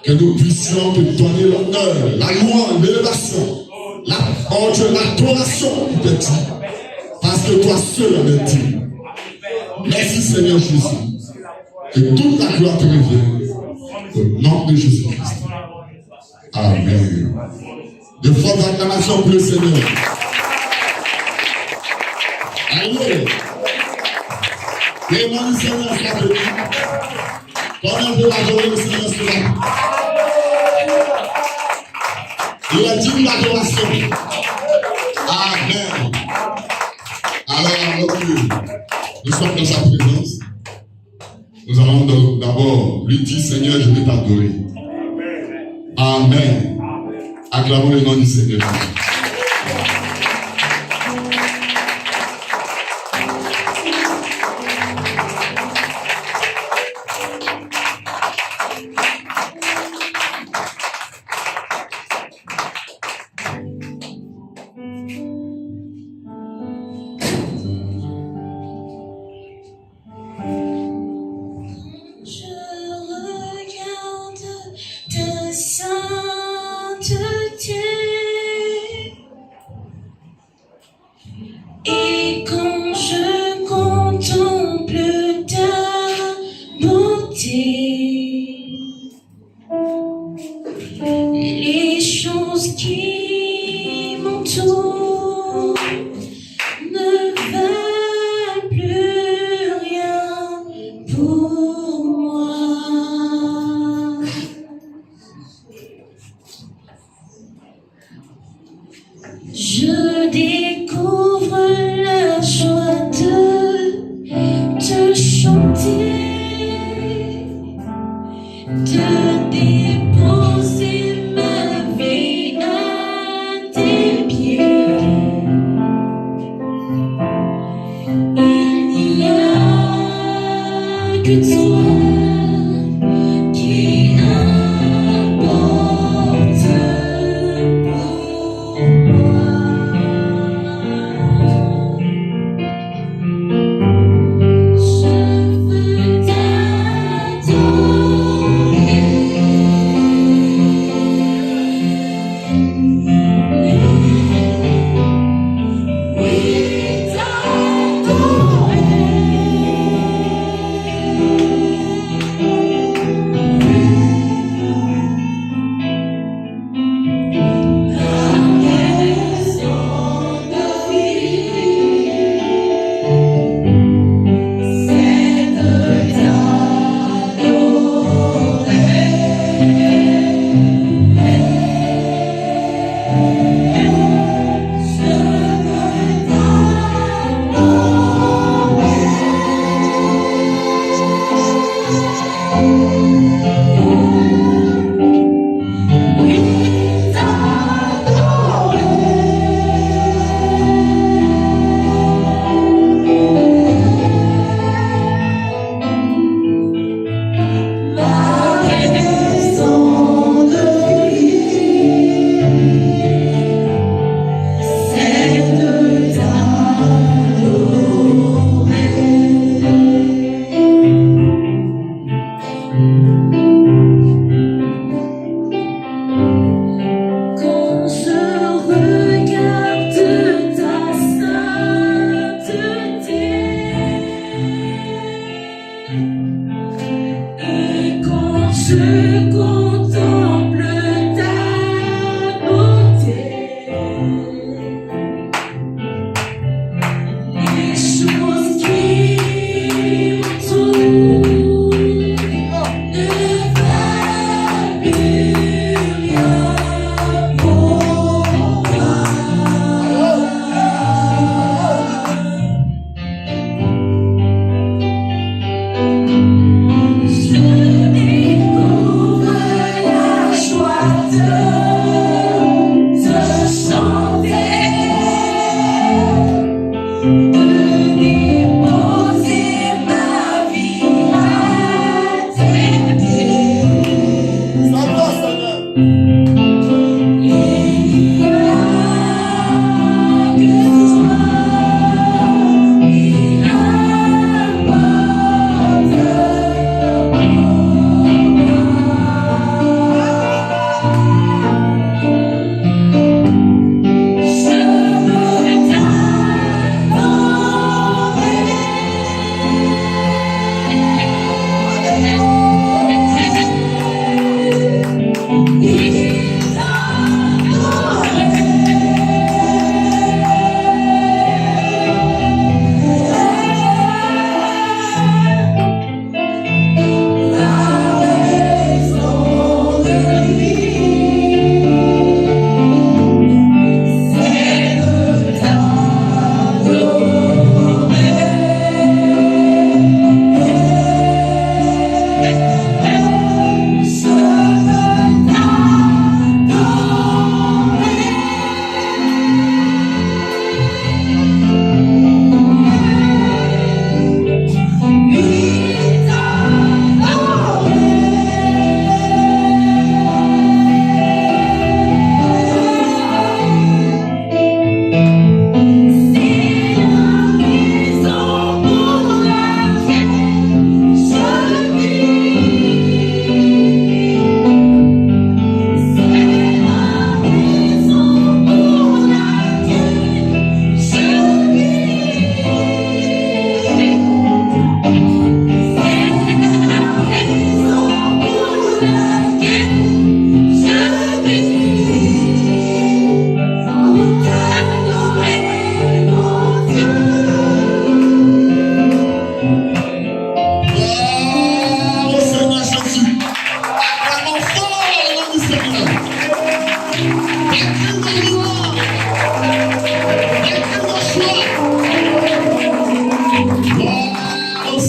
Que nous puissions te donner l'honneur, la louange, l'élévation, la honte, l'adoration qui te dit. Parce que toi seul en es digne. Merci Seigneur Jésus. Que toute la gloire te revienne. Au nom de Jésus-Christ. Amen. De fortes acclamations pour le Seigneur. Allez. Et moi, le Seigneur soit béni. Comment on peut adorer le Seigneur cela? Il a dit l'adoration. Amen. Alors, nous sommes dans sa présence. Nous allons d'abord lui dire, Seigneur, je vais t'adorer. Amen. Acclamons le nom du Seigneur.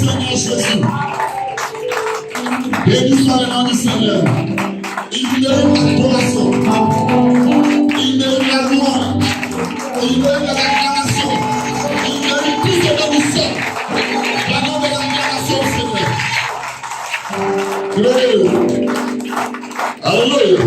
Seigneur Jésus. Béni soit le nom du Seigneur. Il mérite l'adoration. Il mérite la louange. Il mérite l'acclamation. Il mérite tout ce que nous sommes. La nom de l'acclamation, Seigneur. Alléluia. Alléluia.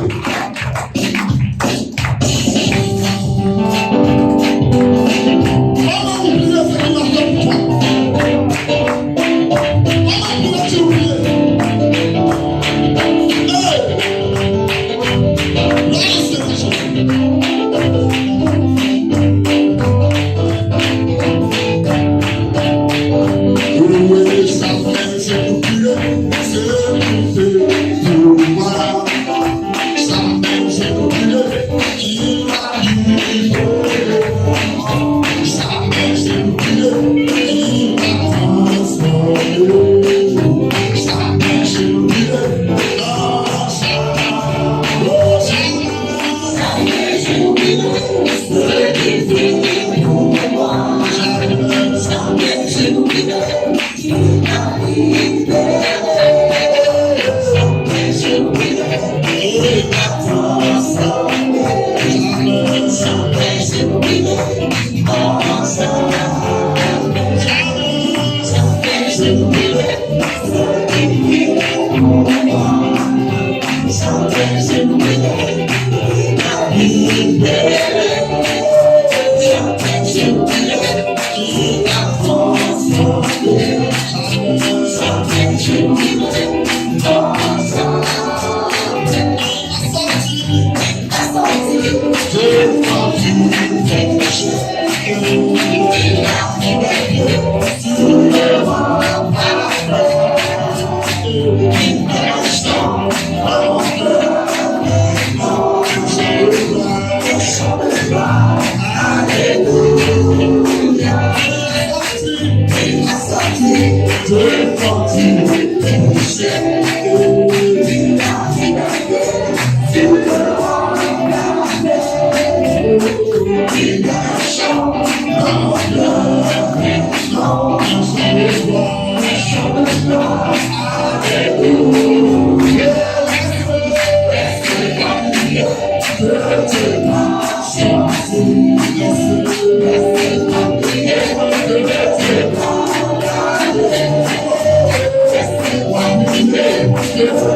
Yes,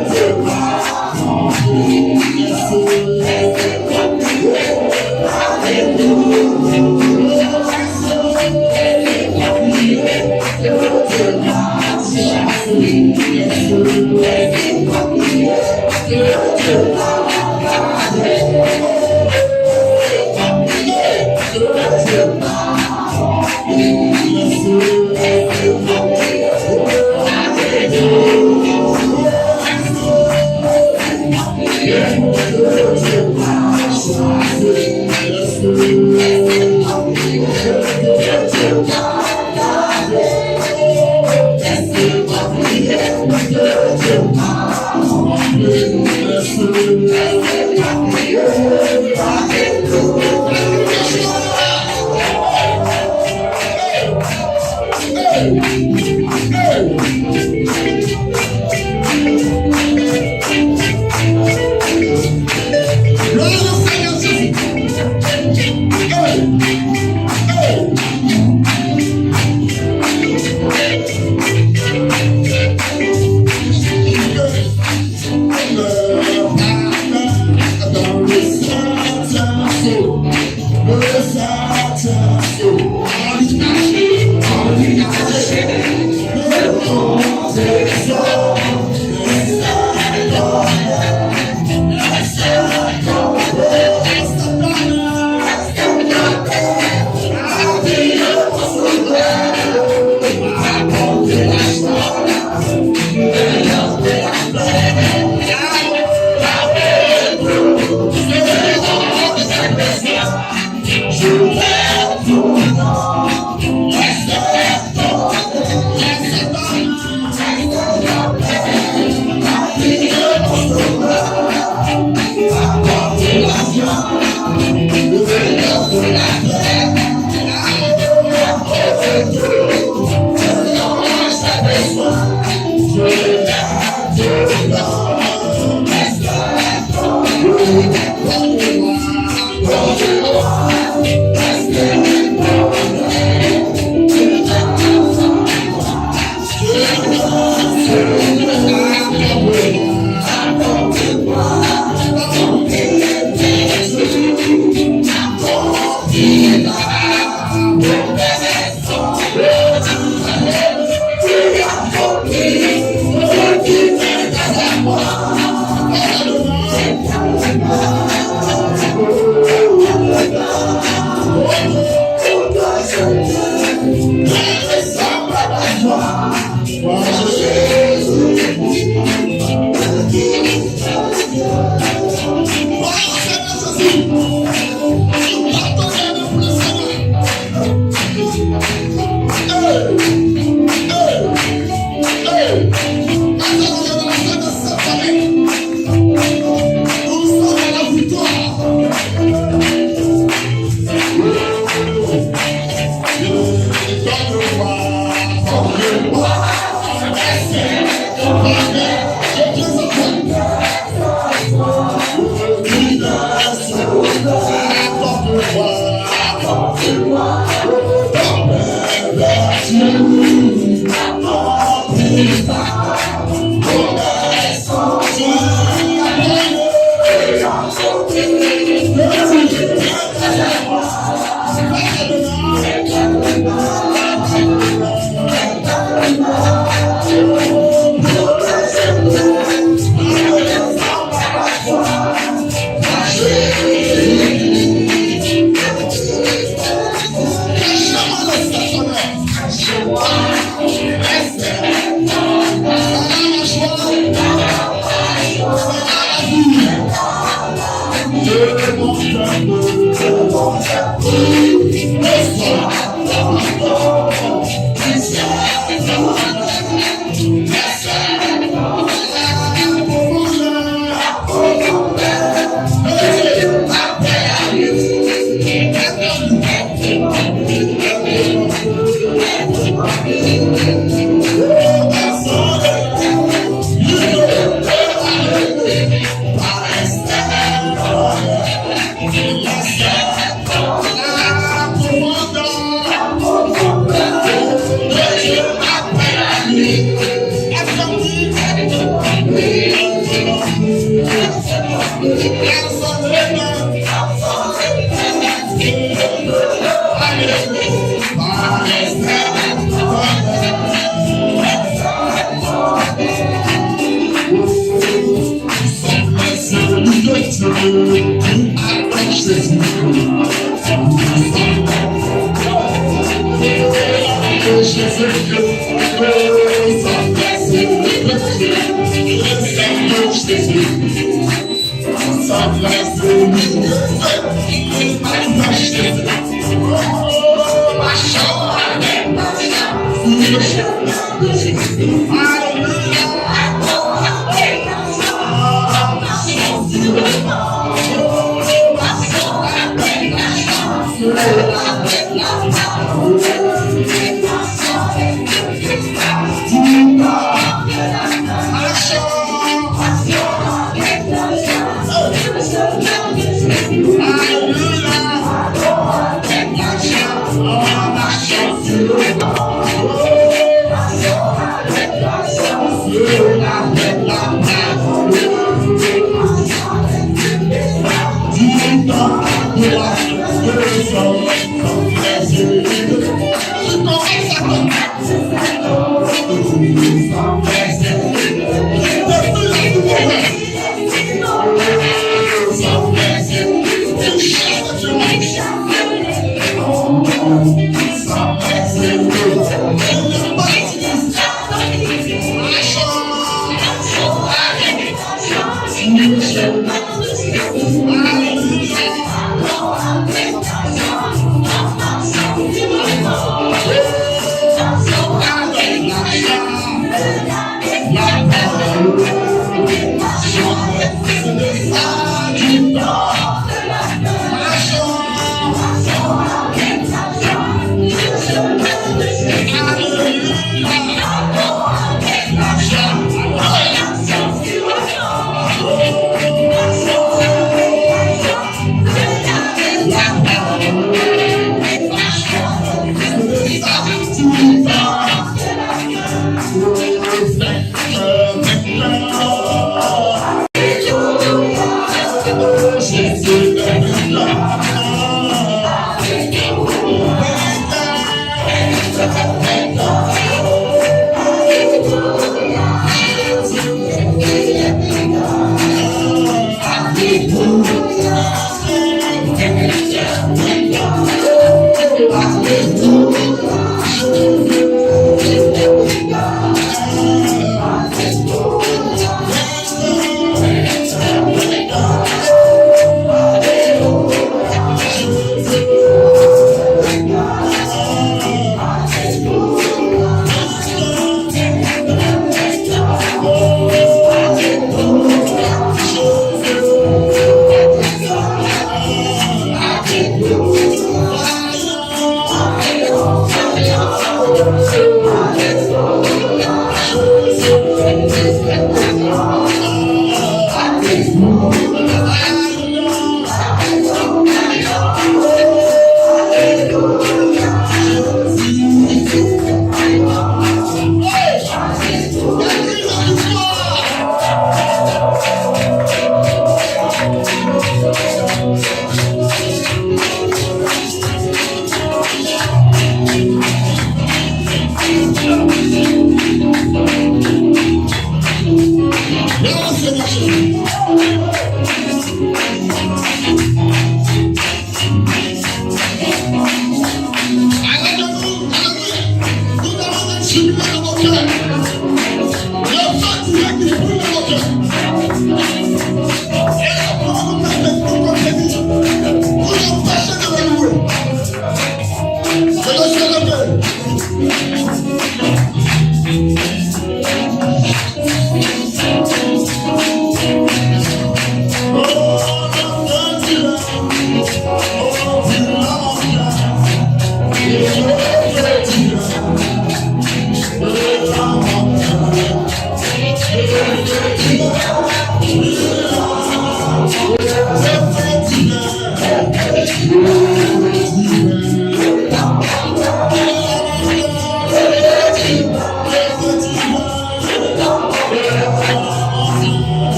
victoire. Gloire à Jésus. Gloire à Jésus.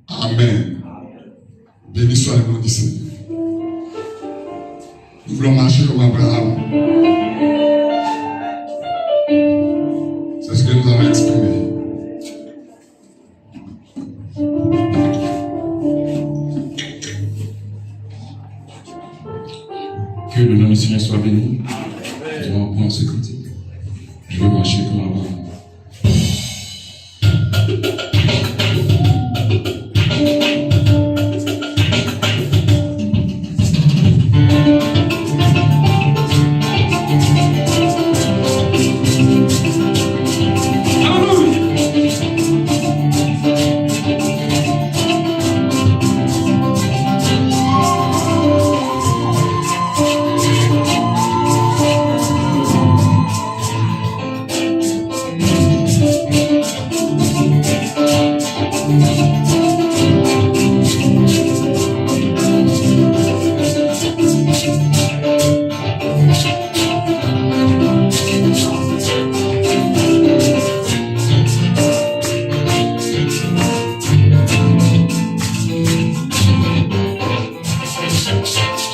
Amen. Béni soit le nom du Seigneur. Nous voulons marcher comme Abraham. C'est ce que nous avons exprimé. Que le nom du Seigneur soit béni. Je vais reprendre ce côté. Je vais marcher comme Abraham.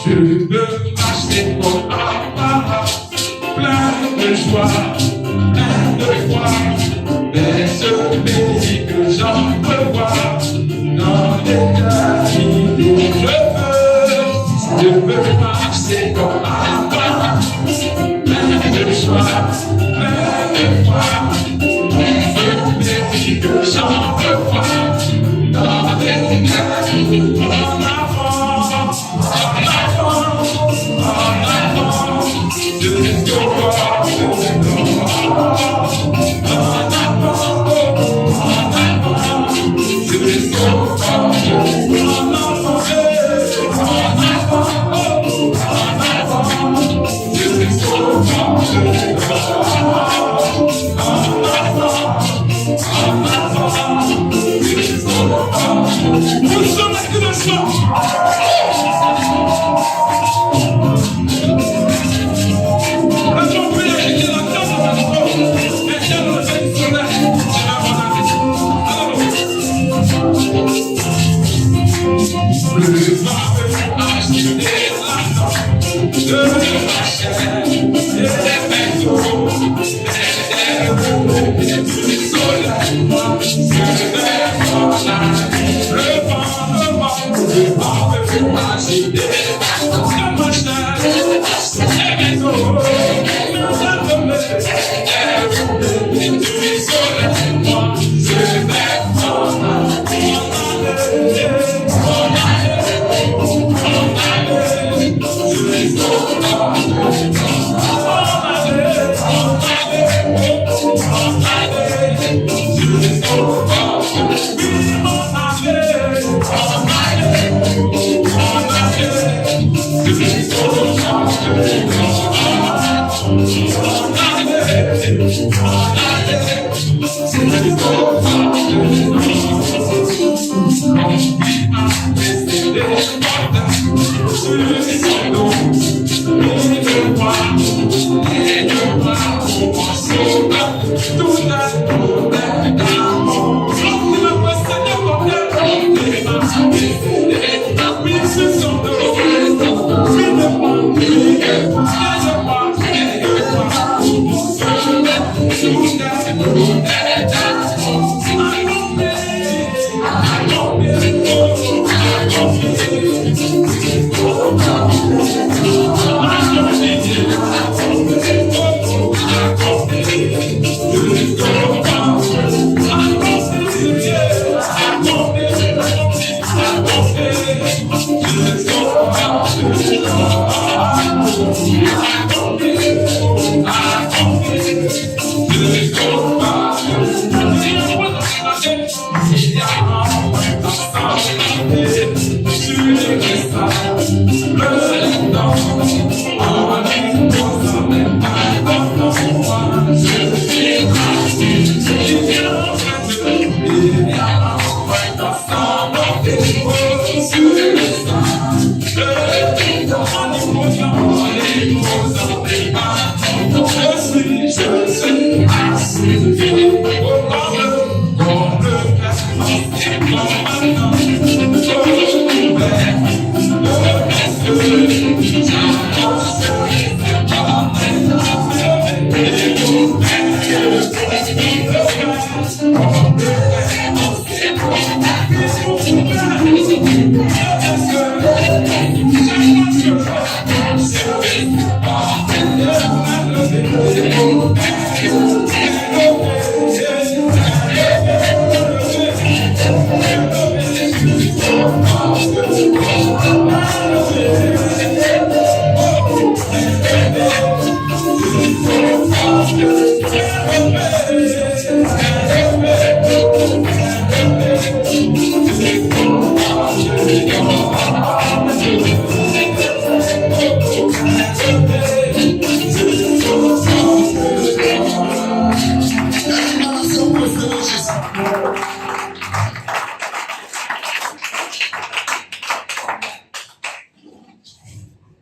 Je veux marcher pour Abraham, plein de joie, plein de foi, vers ce pays que j'entrevois, dans l'éternité. Je veux marcher comme Abraham, plein de joie, plein de foi, vers ce pays que j'entrevois, dans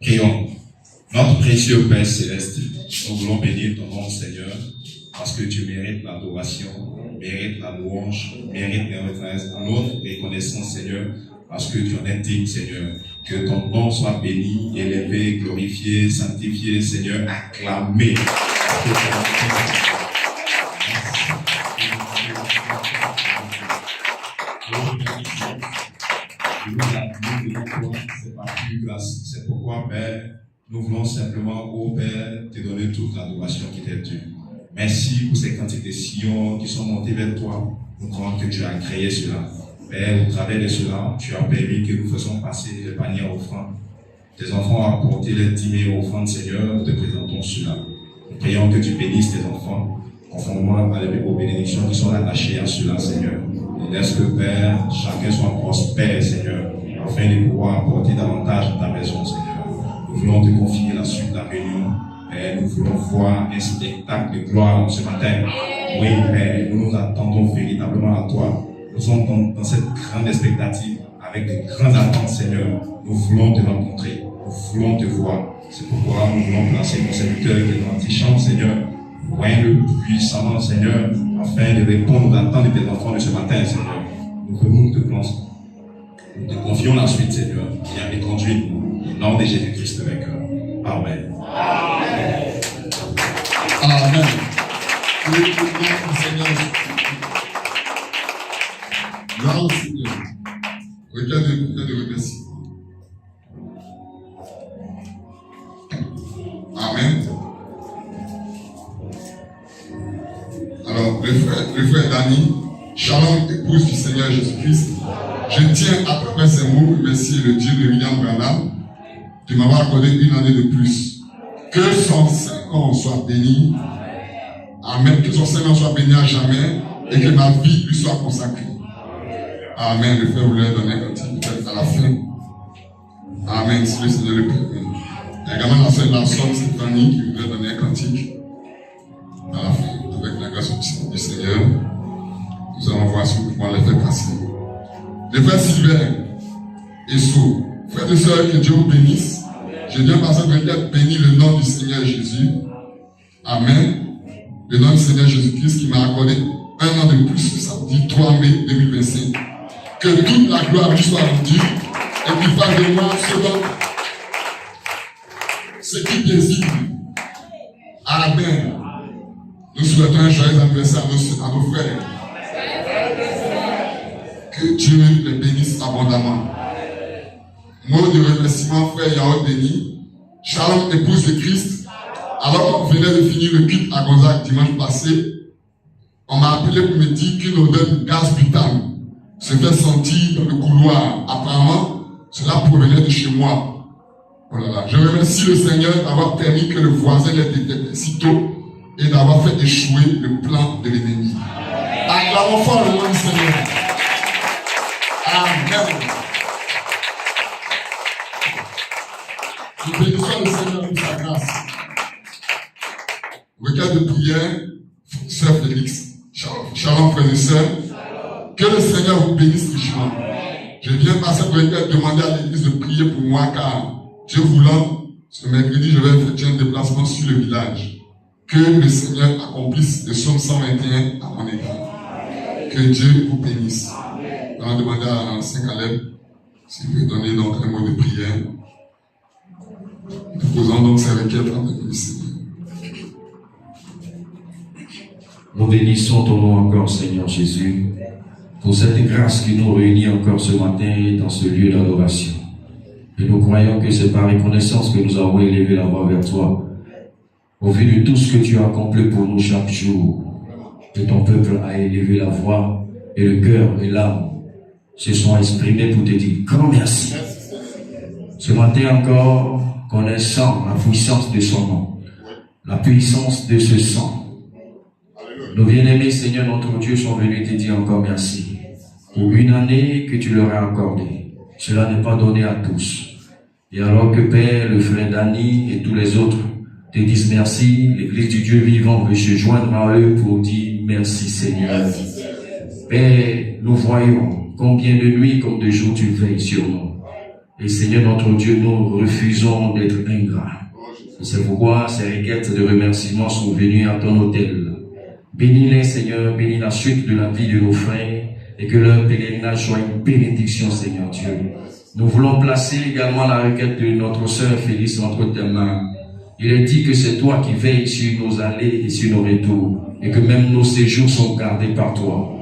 Prions. Notre précieux Père Céleste, nous voulons bénir ton nom, Seigneur, parce que tu mérites l'adoration, mérites la louange, mérites notre reconnaissance, Seigneur, parce que tu en es digne, Seigneur. Que ton nom soit béni, élevé, glorifié, sanctifié, Seigneur, acclamé. C'est pourquoi, Père, nous voulons simplement, ô Père, te donner toute l'adoration qui t'est due. Merci pour ces quantités de sillons qui sont montés vers toi. Nous croyons que tu as créé cela. Père, au travers de cela, tu as permis que nous fassions passer le panier à offrande. Tes enfants ont apporté les 10 000 offrandes, Seigneur, nous te présentons cela. Nous prions que tu bénisses tes enfants, conformément aux bénédictions qui sont attachées à cela, Seigneur. Et laisse que, Père, chacun soit prospère, Seigneur, afin de pouvoir apporter davantage à ta maison, Seigneur. Nous voulons te confier la suite de la réunion. Père, nous voulons voir un spectacle de gloire ce matin. Oui, Père, nous nous attendons véritablement à toi. Nous sommes dans cette grande expectative avec de grandes attentes, Seigneur. Nous voulons te rencontrer, nous voulons te voir. C'est pourquoi nous voulons placer mon serviteur qui est dans l'antichambre, Seigneur. Voyons-le puissamment, Seigneur, afin de répondre aux attentes de tes enfants de ce matin, Seigneur. Nous venons te placer. Nous te confions la suite, Seigneur. Viens et conduis-nous. Au nom de Jésus-Christ le vainqueur. Amen. Amen. Amen. Gloire au Seigneur. Regardez de remercier. Amen. Alors, le frère Dani, Shalom, épouse du Seigneur Jésus-Christ, je tiens à travers ces mots remercier le Dieu de William Branham de m'avoir accordé une année de plus. Que son 5 ans soit béni. Amen. Que son 5 ans soit béni à jamais et que ma vie lui soit consacrée. Amen. Le frère voulait donner un cantique peut-être à la fin. Amen. Si le Seigneur le permet. Il y a également la sœur Larson, Stéphanie, qui voulait donner un cantique à la fin. Avec la grâce du Seigneur, nous allons voir si nous pouvons les faire passer. Les frères Sylvain et Sceaux, frères et sœurs, que Dieu vous bénisse. Je viens passer pour être béni le nom du Seigneur Jésus. Amen. Le nom du Seigneur Jésus-Christ qui m'a accordé un an de plus ce samedi 3 mai 2025. Que toute la gloire lui soit rendue et qu'il fasse de moi selon ce qu'il désire. Amen. Nous souhaitons un joyeux anniversaire à nos frères. Que Dieu les bénisse abondamment. Mot de remerciement, frère Yahoo Denis. Shalom, épouse de Christ. Alors qu'on venait de finir le culte à Gonzague dimanche passé, on m'a appelé pour me dire qu'une odeur de gaz butane se fait sentir dans le couloir. Apparemment, cela provenait de chez moi. Oh là là. Je remercie le Seigneur d'avoir permis que le voisin l'ait détecté si tôt et d'avoir fait échouer le plan de l'ennemi. Acclamons fort le nom du Seigneur. Amen. Nous bénissons le Seigneur pour sa grâce. Requête de prière, sœur Félix. Shalom, frères et sœurs. Que le Seigneur vous bénisse richement. Je viens passer pour demander à l'église de prier pour moi car Dieu voulant, ce mercredi, je vais effectuer un déplacement sur le village. Que le Seigneur accomplisse le psaume 121 à mon égard. Que Dieu vous bénisse. On va demander à Saint Caleb s'il veut donner donc un mot de prière. Nous posons donc ces requêtes avec le Seigneur. Nous bénissons ton nom encore, Seigneur Jésus, pour cette grâce qui nous réunit encore ce matin dans ce lieu d'adoration. Et nous croyons que c'est par reconnaissance que nous avons élevé la voix vers toi, au vu de tout ce que tu as accompli pour nous chaque jour. Que ton peuple a élevé la voix et le cœur et l'âme se sont exprimés pour te dire grand merci. Ce matin encore, connaissant la puissance de son nom, la puissance de ce sang, nos bien-aimés, Seigneur, notre Dieu, sont venus te dire encore merci pour une année que tu leur as accordée. Cela n'est pas donné à tous. Et alors que Père, le frère Dani et tous les autres te disent merci, l'Église du Dieu vivant veut se joindre à eux pour dire merci, Seigneur. Père, nous voyons combien de nuits comme de jours tu veilles sur nous. Et Seigneur, notre Dieu, nous refusons d'être ingrats. C'est pourquoi ces requêtes de remerciement sont venues à ton autel. Bénis-les, Seigneur, bénis la suite de la vie de nos frères et que leur pèlerinage soit une bénédiction, Seigneur Dieu. Nous voulons placer également la requête de notre sœur Félix entre tes mains. Il est dit que c'est toi qui veilles sur nos allées et sur nos retours et que même nos séjours sont gardés par toi.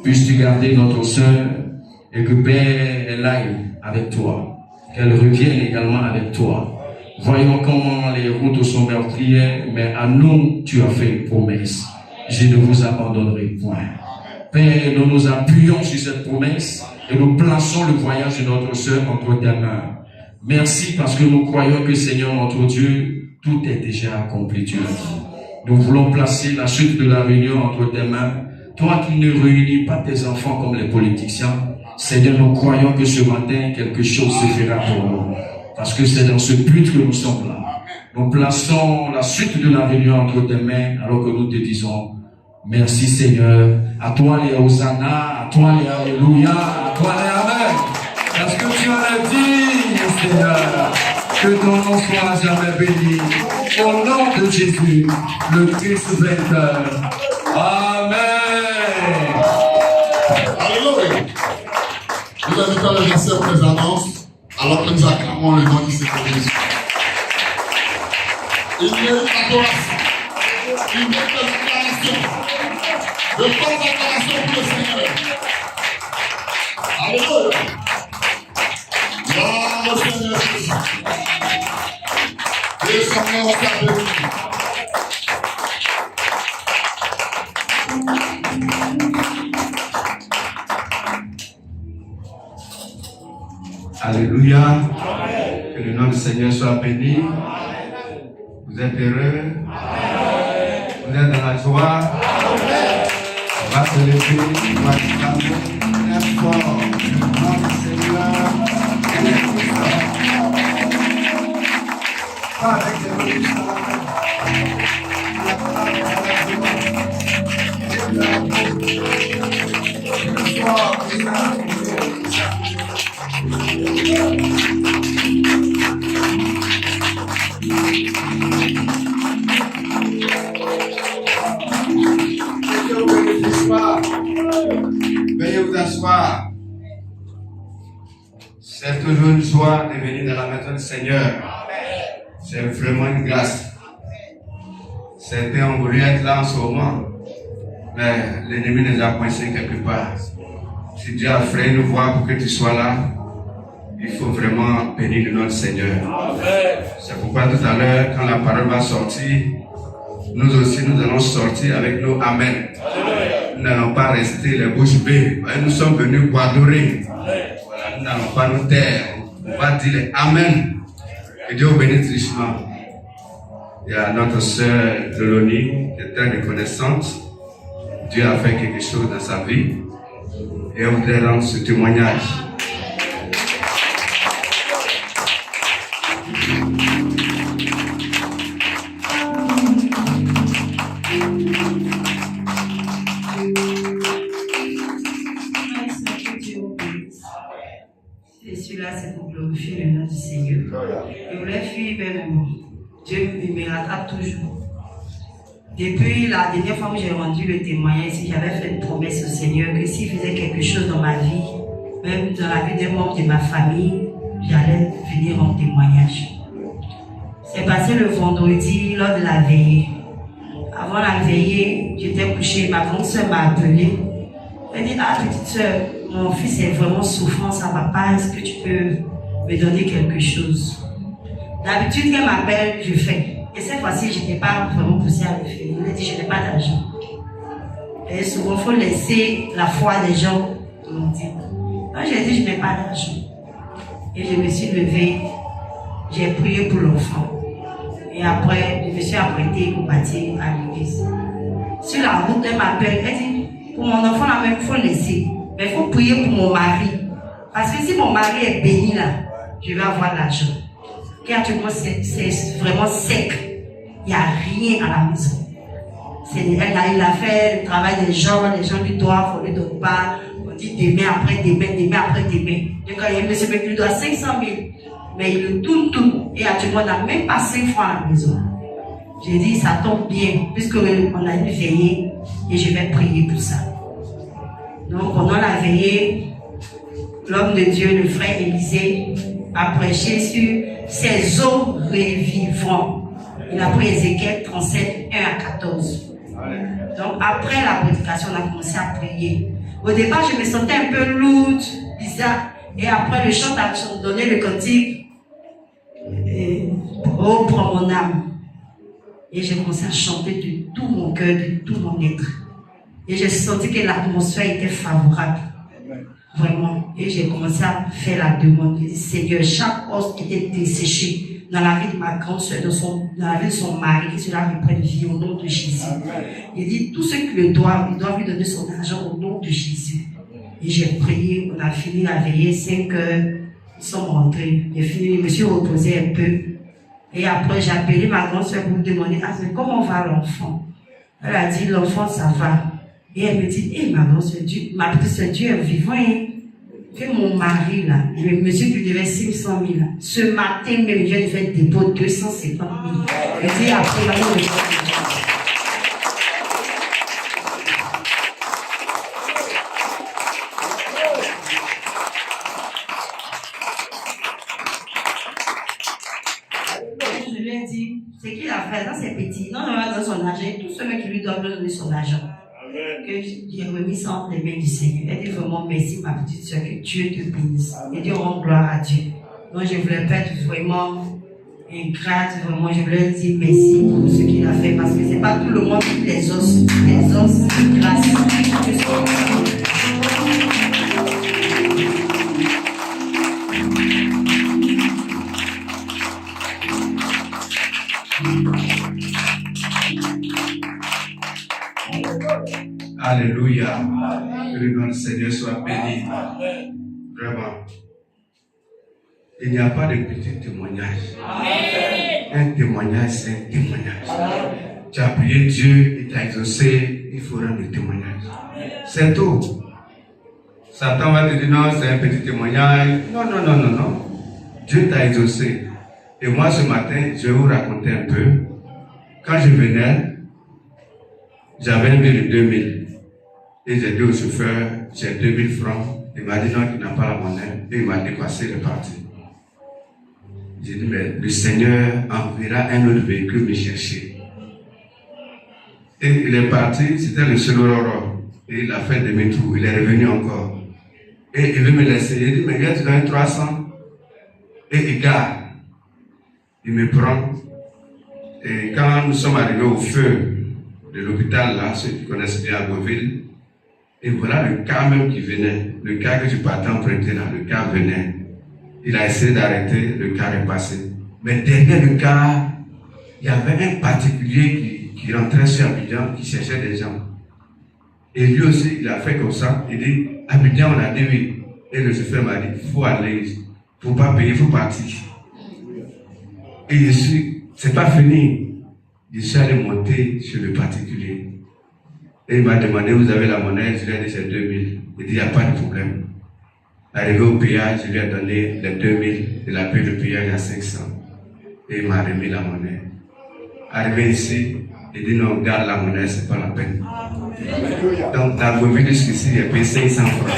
Puisses-tu garder notre sœur et que Père, elle aille avec toi, qu'elle revienne également avec toi. Voyons comment les routes sont meurtrières, mais à nous, tu as fait une promesse. Je ne vous abandonnerai point. Père, nous nous appuyons sur cette promesse et nous plaçons le voyage de notre sœur entre tes mains. Merci parce que nous croyons que Seigneur notre Dieu, tout est déjà accompli, tu l'as dit. Nous voulons placer la suite de la réunion entre tes mains. Toi qui ne réunis pas tes enfants comme les politiciens, Seigneur, nous croyons que ce matin, quelque chose se fera pour nous. Parce que c'est dans ce but que nous sommes là. Nous plaçons la suite de la réunion entre tes mains alors que nous te disons merci Seigneur. À toi les Hosanna, à toi les Alléluia, à toi les Amen. Parce que tu en as dit, Seigneur, que ton nom soit à jamais béni. Au nom de Jésus, le Christ vainqueur. Amen. Alléluia. Nous invitons les versets pour les annonces, alors que nous acclamons le nom qui s'est donné. Il mérite l'adoration. Il mérite l'adoration. De bonnes acclamations pour le Seigneur. Alléluia. Gloire au Seigneur Jésus. Et son nom va faire béni. Alléluia. Que le nom du Seigneur soit béni. Vous êtes heureux. Vous êtes dans la joie. On va se lever. On va exclamer très fort. Le nom du Seigneur est puissant. Pas avec des résultats. Veuillez vous asseoir. C'est toujours une joie de venir dans la maison du Seigneur. C'est vraiment une grâce. Certains ont voulu être là en ce moment, mais l'ennemi nous a coincés quelque part. Si Dieu a fait nous voir pour que tu sois là, il faut vraiment bénir le nom du Seigneur. C'est pourquoi tout à l'heure, quand la parole va sortir, nous aussi nous allons sortir avec nos Amen. Nous n'allons pas rester les bouches bées. Nous sommes venus pour adorer. Voilà, nous n'allons pas nous taire. On va dire les Amen. Que Dieu vous bénisse richement. Il y a notre sœur Loloni qui est très reconnaissante. Dieu a fait quelque chose dans sa vie. Et on voudrait rendre ce témoignage. Et celui-là, c'est pour glorifier le nom du Seigneur. Je voulais fuir vers le monde. Dieu me rattrape toujours. Depuis la dernière fois où j'ai rendu le témoignage, j'avais fait une promesse au Seigneur que s'il faisait quelque chose dans ma vie, même dans la vie des membres de ma famille, j'allais venir en témoignage. C'est passé le vendredi lors de la veillée. Avant la veillée, j'étais couchée, ma grande soeur m'a appelée. Elle dit, ah petite soeur, mon fils est vraiment souffrant, ça ne va pas, est-ce que tu peux me donner quelque chose? D'habitude, qu'elle m'appelle, je fais. Et cette fois-ci, je n'étais pas vraiment poussée à le faire. Il m'a dit, je n'ai pas d'argent. Et souvent, il faut laisser la foi des gens me dire. Donc, j'ai dit, je n'ai pas d'argent. Et je me suis levée, j'ai prié pour l'enfant. Et après, je me suis apprêtée pour partir à l'église. Sur la route, elle m'appelle, elle dit, pour mon enfant, là même, il faut laisser. Mais il faut prier pour mon mari. Parce que si mon mari est béni là, je vais avoir l'argent. Car tu vois, c'est vraiment sec. Il n'y a rien à la maison. Il a fait le travail des gens lui doivent, on ne lui donne pas. On dit demain, après demain, demain, après demain. Donc quand il y a un monsieur qui lui doit 500 000, mais il le tourne. Et actuellement, on n'a même pas 5 francs à la maison. J'ai dit, ça tombe bien, puisqu'on a une veillée, et je vais prier pour ça. Donc pendant la veillée, l'homme de Dieu, le frère Élisée, a prêché sur ces eaux revivront. Il a pris Ézéchiel 37, 1 à 14. Donc après la prédication, on a commencé à prier. Au départ, je me sentais un peu lourde, bizarre. Et après, le chant a donné le cantique. Oh, prends mon âme. Et j'ai commencé à chanter de tout mon cœur, de tout mon être. Et j'ai senti que l'atmosphère était favorable. Vraiment. Et j'ai commencé à faire la demande. J'ai dit, Seigneur, chaque os qui était desséché dans la vie de ma grande soeur, dans la vie de son mari, que cela reprenne vie au nom de Jésus. Il dit, tous ceux qui le doivent, ils doivent lui donner son argent au nom de Jésus. Et j'ai prié, on a fini la veillée, 5 heures, ils sont rentrés. J'ai fini, je me suis reposé un peu. Et après, j'ai appelé ma grande soeur pour me demander, ah, mais comment va l'enfant? Elle a dit, l'enfant, ça va. Et elle me dit, ma grande soeur, ma petite soeur, Dieu est vivant. Hein? que mon mari, là, le monsieur qui devait 500 000, ce matin même, il vient de faire dépôt 250 000. Et puis après, il va nous le faire. Je lui ai dit, c'est qu'il a fait, ça c'est petit. Non, on va donner son argent. Et tous ceux qui lui doivent donner son argent. Que j'ai remis ça entre les mains du Seigneur. Elle dit vraiment merci, ma petite soeur, que Dieu te bénisse. Et Dieu rend gloire à Dieu. Donc je voulais pas être vraiment ingrate, vraiment, je voulais dire merci pour ce qu'il a fait. Parce que c'est pas tout le monde qui les os. Les os, grâce. Alléluia. Que le nom du Seigneur soit béni. Vraiment. Il n'y a pas de petit témoignage. Un témoignage, c'est un témoignage. Tu as prié Dieu, il t'a exaucé, il faut rendre le témoignage. C'est tout. Satan va te dire non, c'est un petit témoignage. Non, non, non, non, non. Dieu t'a exaucé. Et moi, ce matin, je vais vous raconter un peu. Quand je venais, j'avais un billet de 2000. Et j'ai dit au chauffeur, j'ai 2000 francs. Il m'a dit non, il n'a pas la monnaie. Et il m'a dépassé le parti. J'ai dit, mais le Seigneur enverra un autre véhicule me chercher. Et il est parti, c'était le seul Aurore. Et il a fait demi-tour, il est revenu encore. Et il veut me laisser. Il dit, mais viens, tu donnes 300. Et il garde. Il me prend. Et quand nous sommes arrivés au feu de l'hôpital, là, ceux qui connaissent bien Agoville, et voilà le cas même qui venait. Le cas que je partais emprunter là, le cas venait. Il a essayé d'arrêter, le car est passé. Mais derrière le car, il y avait un particulier qui rentrait sur Abidjan, qui cherchait des gens. Et lui aussi, il a fait comme ça. Il dit, Abidjan, on a dit oui. Et le chauffeur m'a dit, il faut aller, il ne faut pas payer, il faut partir. Et je suis, c'est pas fini. Je suis allé monter sur le particulier. Et il m'a demandé, vous avez la monnaie? Je lui ai dit, c'est 2000. Il dit, il n'y a pas de problème. Arrivé au péage, je lui ai donné les 2000. Il a payé le péage à 500. Et il m'a remis la monnaie. Arrivé ici, il dit non, garde la monnaie, c'est pas la peine. Donc, dans vos vies jusqu'ici, il a payé 500 francs.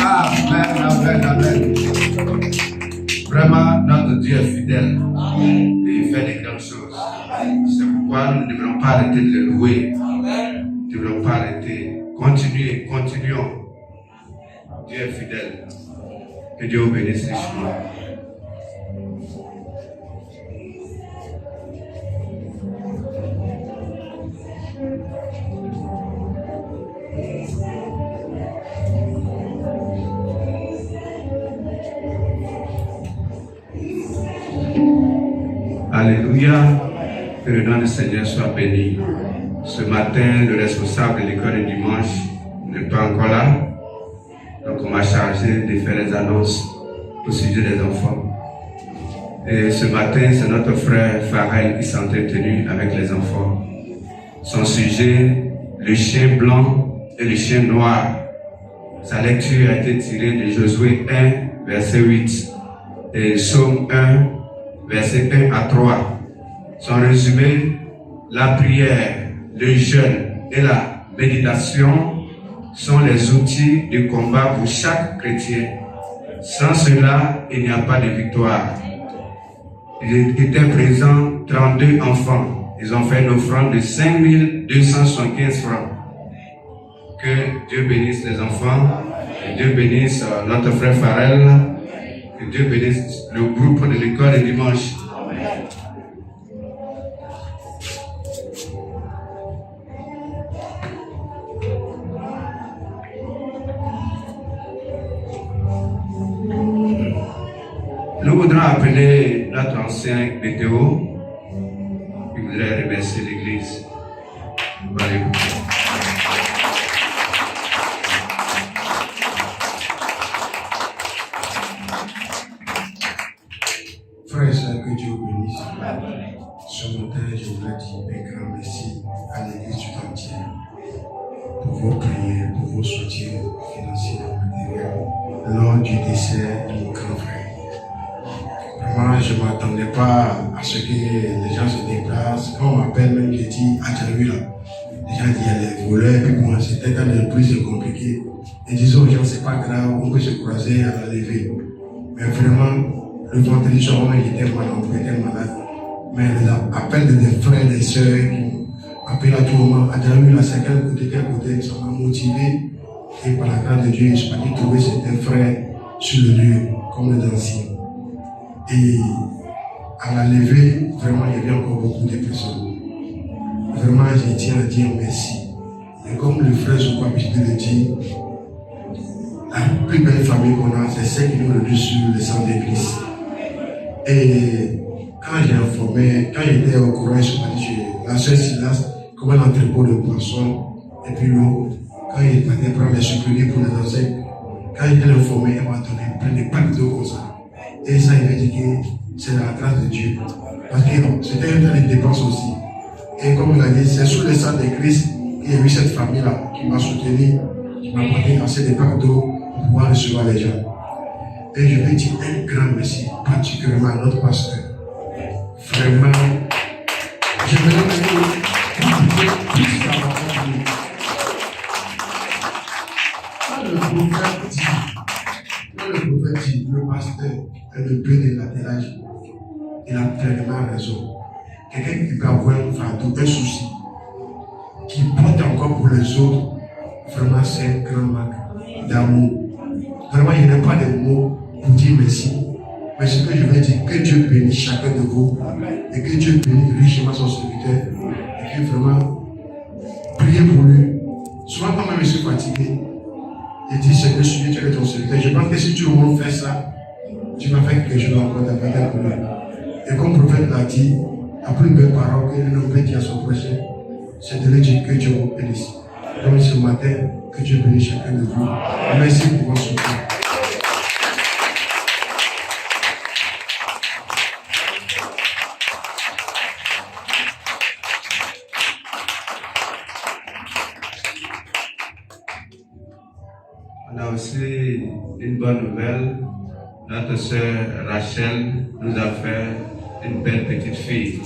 Amen, amen, amen. Vraiment, notre Dieu est fidèle. Et il fait des grandes choses. C'est pourquoi nous ne devrons pas arrêter de le louer. Nous ne devrons pas arrêter. Continuez, continuons. Dieu est fidèle. Que Dieu vous bénisse richement. Alléluia. Que le nom du Seigneur soit béni. Ce matin, le responsable de l'école du dimanche n'est pas encore là. Donc on m'a chargé de faire les annonces au sujet des enfants. Et ce matin, c'est notre frère Farel qui s'est entretenu avec les enfants. Son sujet, le chien blanc et le chien noir. Sa lecture a été tirée de Josué 1, verset 8 et Psaume 1, verset 1 à 3. Son résumé, la prière, le jeûne et la méditation sont les outils de combat pour chaque chrétien. Sans cela, il n'y a pas de victoire. Il était présent 32 enfants. Ils ont fait une offrande de 5275 francs. Que Dieu bénisse les enfants. Que Dieu bénisse notre frère Farel. Que Dieu bénisse le groupe de l'école du dimanche. Nous voudrons appeler notre ancien météo qui voudrait remercier l'église. Allez. Frère, que Dieu vous bénisse. Ce matin, je voulais dire un grand merci à l'église tout entière pour vos prières, pour vos soutiens financiers et matériels lors du décès de mon grand frère. Vraiment, je ne m'attendais pas à ce que les gens se déplacent. Quand on m'appelle, même j'ai dit Adjaoui là. Les gens disent il y a les voleurs, puis moi c'était quand même plus compliqué. Et disons aux gens c'est pas grave, on peut se croiser à la levée. Mais vraiment, le vendredi soir, j'étais malade. Mais l'appel des frères et des sœurs qui m'appellent à tout moment, Adjaoui là, c'est quel côté, ça m'a motivé. Et par la grâce de Dieu, je suis parti trouver certains frères sur le lieu, comme les anciens. Et à la levée, vraiment, il y avait encore beaucoup de personnes. Vraiment, je tiens à dire merci. Et comme le frère Zoukou a le dit, la plus belle famille qu'on a, c'est celle qui nous réduit sur le sang de Christ. Et quand j'étais au courant, je suis parti chez la sœur Silas, comme un entrepôt de poissons, et puis l'eau, quand il partait prendre les suppliés pour les enseignes, quand j'étais informé, elle m'a donné plein de packs d'eau comme ça. Et ça, il m'a dit que c'est la grâce de Dieu. Parce que c'était un temps de dépenses aussi. Et comme il a dit, c'est sous le sang de Christ qu'il y a eu cette famille-là qui m'a soutenu, qui m'a apporté assez de packs d'eau pour pouvoir recevoir les gens. Et je veux dire un grand merci, particulièrement à notre pasteur. Vraiment, je me remercie plus d'avoir compris. Quand le prophète dit, le pasteur est le but de l'attelage, il a pleinement raison. Quelqu'un qui peut avoir un fardeau, un souci, qui porte encore pour les autres, vraiment c'est un grand manque d'amour. Vraiment, il n'y a pas de mots pour dire merci. Mais ce que je veux dire, que Dieu bénisse chacun de vous et que Dieu bénisse richement son serviteur et que vraiment, priez pour lui. Souvent, quand même, je suis fatigué, je dis, Seigneur, suis avec ton serviteur. Je pense que si tout le monde fait ça, tu vas faire quelque chose encore davantage pour lui. Et comme le prophète l'a dit, la plus belle parole qu'un homme peut dire à son prochain, c'est de lui dire que Dieu vous bénisse. Donc ce matin, que Dieu bénisse chacun de vous. Merci pour votre soutien. On a aussi une bonne nouvelle. Notre sœur Rachel nous a fait une belle petite fille.